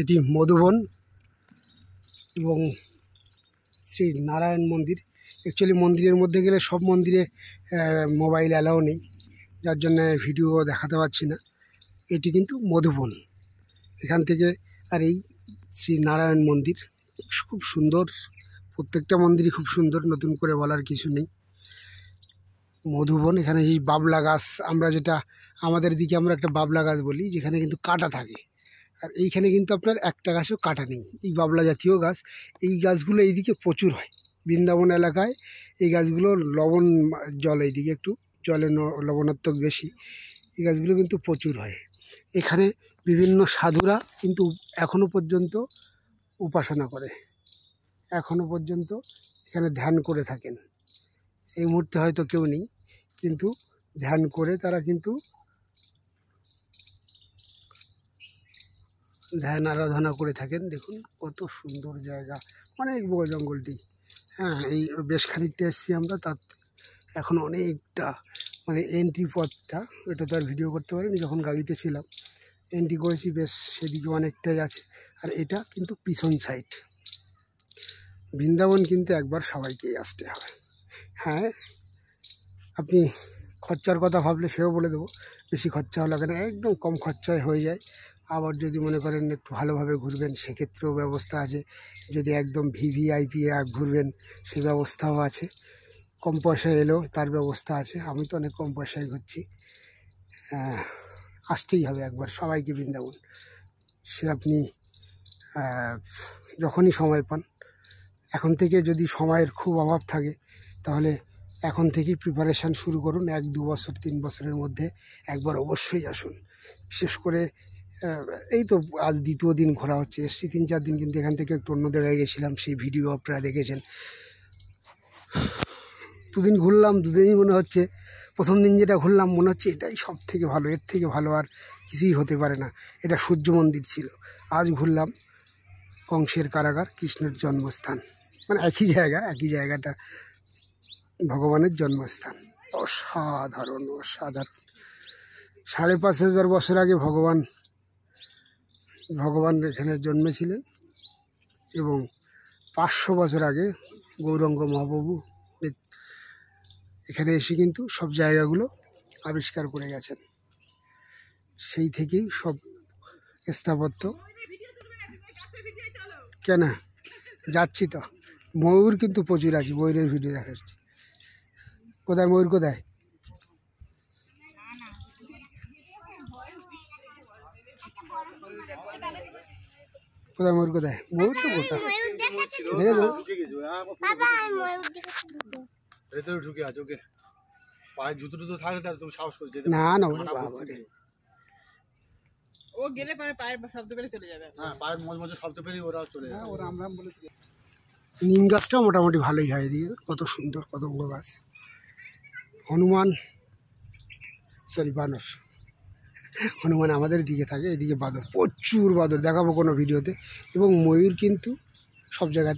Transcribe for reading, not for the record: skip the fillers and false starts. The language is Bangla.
এটি মধুবন এবং শ্রী নারায়ণ মন্দির। অ্যাকচুয়ালি মন্দিরের মধ্যে গেলে সব মন্দিরে মোবাইল অ্যালাউ নেই, যার জন্য ভিডিও দেখাতে পারছি না। এটি কিন্তু মধুবন এখান থেকে। আর এই শ্রী নারায়ণ মন্দির খুব সুন্দর, প্রত্যেকটা মন্দিরই খুব সুন্দর, নতুন করে বলার কিছু নেই। মধুবন, এখানে এই বাবলা গাছ, আমরা যেটা আমাদের দিকে আমরা একটা বাবলা গাছ বলি, যেখানে কিন্তু কাঁটা থাকে, আর এইখানে কিন্তু আপনার একটা গাছও কাঁটা নেই। এই বাবলা জাতীয় গাছ, এই গাছগুলো এইদিকে প্রচুর হয় বৃন্দাবন এলাকায়। এই গাছগুলো লবণ জল, এইদিকে একটু জলে লবণাত্মক বেশি, এই গাছগুলো কিন্তু প্রচুর হয়। এখানে বিভিন্ন সাধুরা কিন্তু এখনও পর্যন্ত উপাসনা করে, এখনও পর্যন্ত এখানে ধ্যান করে থাকেন। এই মুহূর্তে হয়তো কেউ নেই, কিন্তু ধ্যান করে তারা কিন্তু ধ্যান আরাধনা করে থাকেন। দেখুন কত সুন্দর জায়গা, অনেক বড় জঙ্গলটি। হ্যাঁ, এই বেশ খানিকটা এসেছি আমরা, তার এখন অনেকটা মানে এন্ট্রি পথটা, এটা তো আর ভিডিও করতে পারিনি যখন গাড়িতে ছিলাম। এন্ট্রি করেছি, বেশ সেদিকে অনেকটাই আছে। আর এটা কিন্তু পিছন সাইড। বৃন্দাবন কিন্তু একবার সবাইকেই আসতে হবে। হ্যাঁ, আপনি খরচার কথা ভাবলে সেও বলে দেবো, বেশি খরচা লাগে না, একদম কম খরচায় হয়ে যায়। আবার যদি মনে করেন একটু ভালোভাবে ঘুরবেন, সেক্ষেত্রেও ব্যবস্থা আছে। যদি একদম ভিভিআইপি ঘুরবেন, সে ব্যবস্থাও আছে। কম পয়সায় এলেও তার ব্যবস্থা আছে। আমি তো অনেক কম পয়সায় ঘুরছি। আসতেই হবে একবার সবাইকে বৃন্দাবন। সে আপনি যখনই সময় পান, এখন থেকে যদি সময়ের খুব অভাব থাকে, তাহলে এখন থেকেই প্রিপারেশান শুরু করুন। 1-2 বছর 3 বছরের মধ্যে একবার অবশ্যই আসুন। বিশেষ করে এই তো আজ দ্বিতীয় দিন ঘোরা হচ্ছে, এসছি 3-4 দিন, কিন্তু এখান থেকে একটু অন্য জায়গায় গেছিলাম, সেই ভিডিও আপনারা দেখেছেন। 2 দিন ঘুরলাম, 2 দিনই মনে হচ্ছে, প্রথম দিন যেটা ঘুরলাম মনে হচ্ছে এটাই সব থেকে ভালো, এর থেকে ভালো আর কিছুই হতে পারে না। এটা সূর্য মন্দির ছিল। আজ ঘুরলাম কংসের কারাগার, কৃষ্ণের জন্মস্থান, মানে একই জায়গাটা ভগবানের জন্মস্থান। অসাধারণ অসাধারণ। 5,500 বছর আগে ভগবান এখানে জন্মেছিলেন, এবং 500 বছর আগে গৌরাঙ্গ মহাপ্রভু এখানে এসে কিন্তু সব জায়গাগুলো আবিষ্কার করে গেছেন। সেই থেকেই সব স্থাপত্য। কেন যাচ্ছি তো, ময়ূর কিন্তু প্রচুর আছে, ময়ূরের ভিডিও দেখাচ্ছি। কোথায় ময়ূর, কোথায় কোথায় ময়ূর, কোথায় ময়ূর? তো গোটা ভেতরে ঢুকে আছে, ওকে পায়ে জুতো টুতো থাকলে তাহলে তুমি সাহস করে যেতে না না, ও গেলে পরে পায়ের শব্দ পেলে চলে যাবে। হ্যাঁ, পায়ের মজমজে শব্দ পেলেই ওরাও চলে যাবে। ওরা আমরা বলেছি। নিম গাছটাও মোটামুটি ভালোই হয় এদিকে, কত সুন্দর, কত বড় গাছ। হনুমান, সরি বানর, হনুমান আমাদের দিকে থাকে, এদিকে বাদর, প্রচুর বাদর, দেখাবো কোনো ভিডিওতে। এবং ময়ূর কিন্তু সব জায়গায়